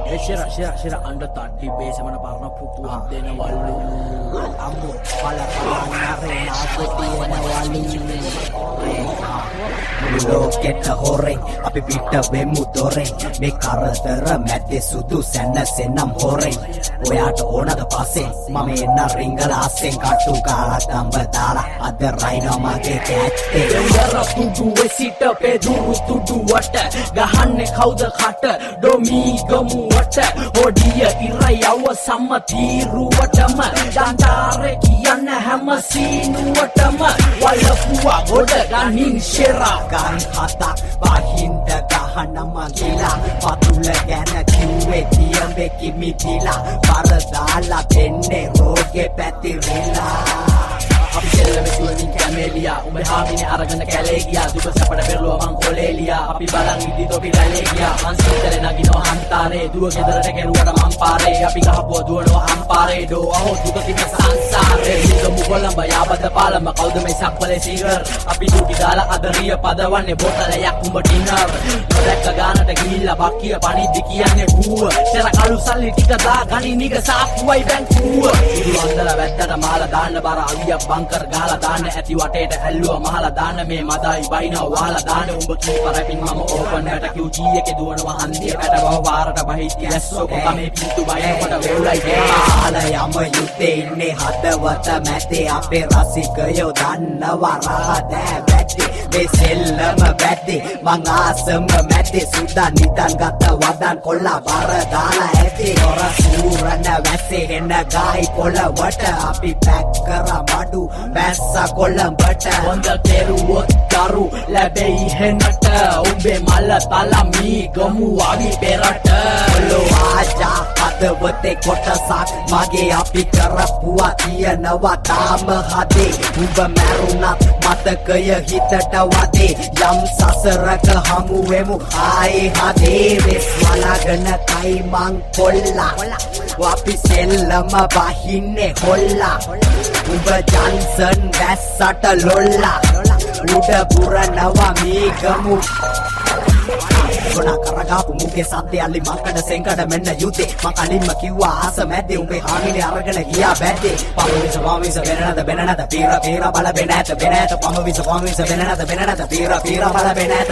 Shira under tadi base mana parna putu adena walu ambo pala nare nago tiena walu loketa horeng api pitta vemu doreng me karadara mැද්දේ සුදු සැනසෙනම් හොරෙන් ඔයාට ඕනද පස්සේ මම එන්න රිංගල අස්සෙන් කට්ටු කාලා තඹ දාලා අද රයිනෝ මගේ කැත්තේ දෙවර පුඩු වෙසිට පෙදුරු තුඩු වට ගහන්නේ කවුද කට ඩොමි ගමුවට හොඩිය ඉර යව සම්මතිරුවටම දන්තාරේ කියන්න හැම සීනුවටම වලපුවා ගොඩ ගනින් ෂෙරා ගන් හතක් බහින්ද ගහනම ගිලා පතුල ගැන කිව්වේ තියඹේ කිමිතිලා පරදාලා දෙන්නේ රෝගේ පැතිරිලා අපි සෙල්ලම සුවමින් කැමේලියා උඹ හාමිනේ අරගෙන කැලේ ගියා දුක සැපට පෙරළුවා මං කොලේලියා අපි බලන් ඉදි තොපි රැලේ ගියා මං සීතලේ නගිනවා හන්තාරේ දුව ගෙදරට ගෙරුවට මං පාරේ අපි ගහපුවා දුවනවා හම්පාරේ ඩෝ අහෝ දුක කිම සංසාරේ හිතමු කොළඹ යාබද පාලම කවුද මේ සක්වලේ සීගර් අපි දුටි දාලා අදරිය පදවන්නේ බොතලයක් උඹ ඩිනර් නොදැක්ක ගානට ගිහිල්ලා බක්කිය පණිද්දි කියන්නේ කූව සෙර කළු සල්ලි ටික දා ගනි නිග සාප්පුවයි බැංකුව ඉදි වන්දලා වැද්දට මාලා දාන්න බර අවියක් බංකර් ගහලා දාන්න ඇති වටේට ඇල්ලුවා මහලා දාන්න මේ මදයි බයිනවා වහලා දාන්න උඹ කීපරපින් මම ඕපන් හැට QG එකේ දුවනවා හන්දියකට බව වාරට බහිටි ඇස්සෝ කොකමේ පිටු බයිනකොට වෙවුලයි ගාලා යම යුත්තේ ඉන්නේ හදවත මැතේ අපේ රසිකයෝ දන්නවා රහදෑ වැටේ මේ සෙල්ලම වැටේ මං ආසම මැතේ සුදා නිදන් ගත්ත වදන් කොල්ලා බර දාලා ඇති ඔර සූරන වැස්සේ හෙන්න ගායි පොළවට අපි පැක් කරා මඩු බැස්ස කොළඹට හොඳ කෙරුවොත් දරු ලැබෙයි හෙනට උඹේ මල්ල තලමී ගමු අවි පෙරට ඔලෝ ආජා හදවතේ කොටසක් මගේ අපි කරපුවා තියනවා තාම හදේ උඹ මැරුණත් මතකය හිතට වදේ යම් සසරක හමු වෙමු ආයේ හදේ වෙස් වලගෙන කයි මං කොල්ලා අපි සෙල්ලම බහින්නේ හොල්ලා උඹ ජන්සන් වැස්සට ලොල්ලා උඩ පුරනවා මේ ගමු ගොනා කරගාපු මුගේ සද්දේ අලි මංකඩ සෙන්කඩ මෙන්න යුතේ මං කලින්ම කිව්වා ආස මැද්දේ උඹේ හාමිනේ අරගෙන ගියා බැද්දේ පමවිස වෙනනද පීර බල බෙනෑත පමවිස වෙනනද පීර බල බෙනෑත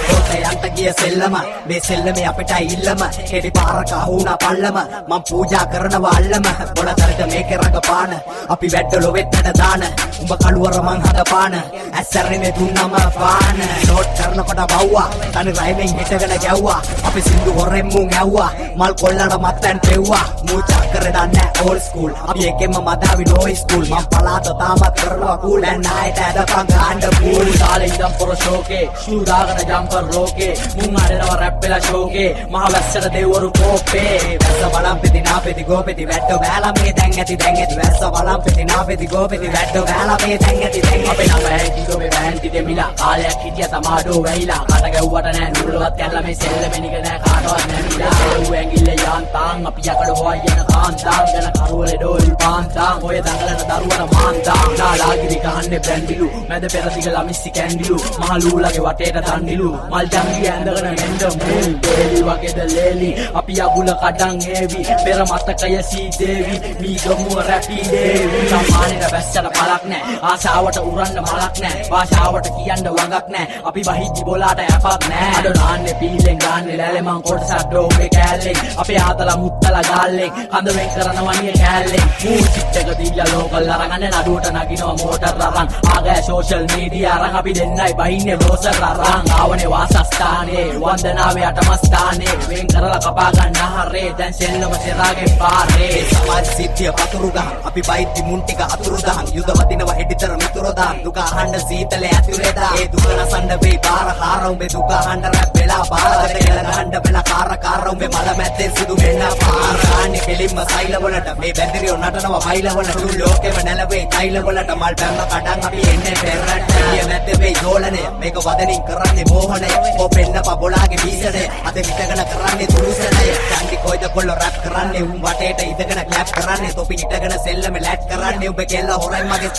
හොත යන්ට ගිය සෙල්ලම මේ සෙල්ලමේ අපිටයි ඉල්ලම කෙඩි පාරක අහුණා පල්ලම මං පූජා කරනවා අල්ලම බොලතරට මේකේ රඟපාන අපි වැද්ද ලොවෙත්තට දාන උඹ කළුවර මං හදපාන ඇස්සරනේ දුන්නම පාන නෝට් කරනකොට බව්වා තනි රයිමෙන් හිටගෙන ගැව්වා අපි සින්දු හොරෙන් මුන් ඇව්වා මල් කොල්ලට මත්තන් පෙව්වා මූචා කරේ දන්නේ ඕල් ස්කූල් අපි එකෙන්ම මදාවි නෝයි ස්කූල් මං පලාත තාමත් කරනවා කූල් and night ඇදපන් ගාන්න පූල් කාලේ ඉඳන් පොර ෂෝකේ ෂූ දාගෙන ජම්පර් ලෝකේ මුන් අඩනවා රැප් වෙලා ෂෝකේ මහ වැස්සට දෙවරු කෝපේ වැස්ස බලම් පෙති නාපෙති ගෝපෙති වැට්ටෝ බෑලා මේ දැන් ඇති වැස්ස බලම් පෙති නාපෙති ගෝපෙති වැට්ටෝ බෑලා මේ දැන් ඇති අපේ නම ඇටි ගෝපේ බෑන්ටි දෙමිලා කාලයක් හිටිය තමාඩෝ වැහිලා කට ගැව්වට නෑ නුරුලවත් කැල්ලා මේ සෙල්ලමේ නික නෑ කාටවත් නැමිලා සෙල්ලු ඇඟිල්ල යාන්තාන් අපි යකඩ හොය යන කාන්තාන් යන කරවලේ ඩෝල් පාන්තාන් ඔය දඟලන දරුවන මාන්තාන් නාලාගිරි ගහන්නේ බ්‍රැන්ඩිලු මැද පෙරදිග ලමිස්සි කැන්ඩිලු මහලූලගේ වටේට තන්ඩිලු මල් ජංගි ඇඳගෙන මෙන්න මූල් දෙලි වගේද ලේලි අපි අගුල කඩන් හේවි පෙර මතකය සී දේවි මී ගමුව රැපි දේවි සම්මානෙට වැස්සට පළක් නෑ ආසාවට උරන්න මලක් නෑ භාෂාවට කියන්න වගක් නෑ අපි වහිච්චි බොලාට ඇපක් නෑ අද නාන්නේ පීලෙන් ගාන්නේ ලැලේ මං කොටසක් ඩෝගේ කෑල්ලෙන් අපේ ආතලා මුත්තලා ගාල්ලෙන් කඳ වෙන් කරනවා නිය කෑල්ලෙන් මූසික් එක දීලා ලෝකල් අරගෙන නඩුවට නගිනවා මෝටර් අරන් ආගෑ සෝෂල් මීඩියා අරන් අපි දෙන්නයි බහින්නේ රෝසර් අරන් ආවනේ වාසස්ථානේ වන්දනාවේ අටමස්ථානේ වෙන් කරලා කපා ගන්න හරේ දැන් සෙල්ලම සෙරාගේ පාරේ සමාජ සිද්ධිය පතුරු ගහන් අපි බයිද්දි මුන් ටික අතුරු දහන් යුද වදිනවා හෙඩිතර මිතුරු දාන් දුක අහන්න සීතලේ ඇතුලේ දා ඒ දුක නසන්න වෙයි බාර හාර උඹේ දුක අහන්න රැප් වෙලා බාරකට ගෙල ගහන්න වෙලා කාර උඹේ මල මැද්දේ සිදු වෙන්න පාරානේ කෙලින්ම සයිල වලට මේ බැඳිරියෝ නටනවා මයිල වලට තුන් ලෝකෙම නැලවේ තයිල වලට මල් බැම්ම කඩන් අපි එන්නේ පෙරට ඊය මැද්දේ වෙයි දෝලනය මේක වදනින් කරන්නේ මෝහනය ඔපෙන්න පබොලාගේ බීසනේ අද විතකන කරන්නේ දුරුසනය චන්දි කොයි කොහෙද කොල්ල රැප් කරන්නේ උන් වටේට ඉඳගෙන ක්ලැප් කරන්නේ තොපි හිටගෙන සෙල්ලම ලැට් කරන්නේ ඔබ කෙල්ල හොරයි මගේ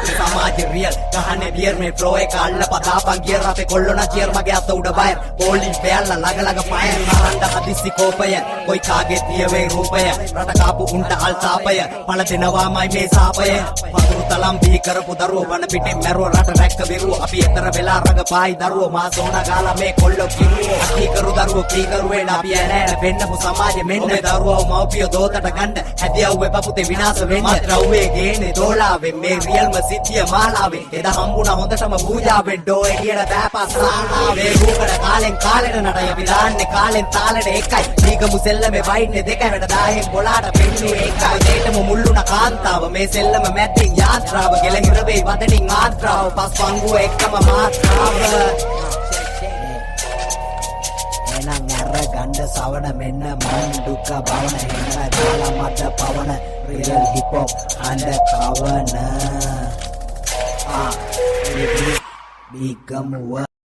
සමාජ රියල් ගහන්නේ බියර් මේ ෆ්ලෝ එක අල්ල පදාපන් ගියර අපේ කොල්ලොනා චියර් මගේ අත උඩ බයර් බෝලින් බෑල්ලා ළඟ ෆයර් නරන්න හදිස්සි කෝපය කොයි කාගේ තියවේ රූපය රට කාපු උන්ට අල්තාපය පළ දෙනවාමයි මේ සාපය වතුරු තලම් බී කරපු දරුවෝ වන පිටින් මැරුව රට රැක්ක විරුව අපි එතර වෙලා රඟපායි දරුවෝ මා සෝනා ගාලා මේ කොල්ලෝ කිරුවෝ අකී කරු දරුවෝ කී කරුවේ අපි ඇනෑන පෙන්නපු සමාජෙ මෙන්න දරුවෝ මව්පියෝ දෝතට ගන්න හැදියව්වේ පපුතේ විනාශ වෙන්න මත්‍රව්වේ ගේන්නේ දෝලාවෙන් මේ රියල්ම සිද්ධිය මාලාවේ එදා හම්බුණා හොඳටම පූජාවෙන් ඩෝ එළියට බෑපස් සානාවේ රූපඩ කාලෙන් කාලෙට නටයි අපි දාන්නේ කාලෙන් තාලෙට එකයි දීගමු සෙල්ලමේ වයින්නේ දෙකයි වැඩ 10න් බොලාට පෙන්නුවේ එකයි දෙයටම මුල්ලුණ කාන්තාව මේ සෙල්ලම මැද්දෙන් යාත්‍රාව ගෙලහිර වෙයි වදනින් ආත්‍රාව පස් පංගුව එක්කම මාත්‍රාව එනං අර ගණ්ඩ සවන මෙන්න මන් දුක බවන එන්න ගාලා මට පවන රියල් හිප් හොප් අඬ කවන බීගමුව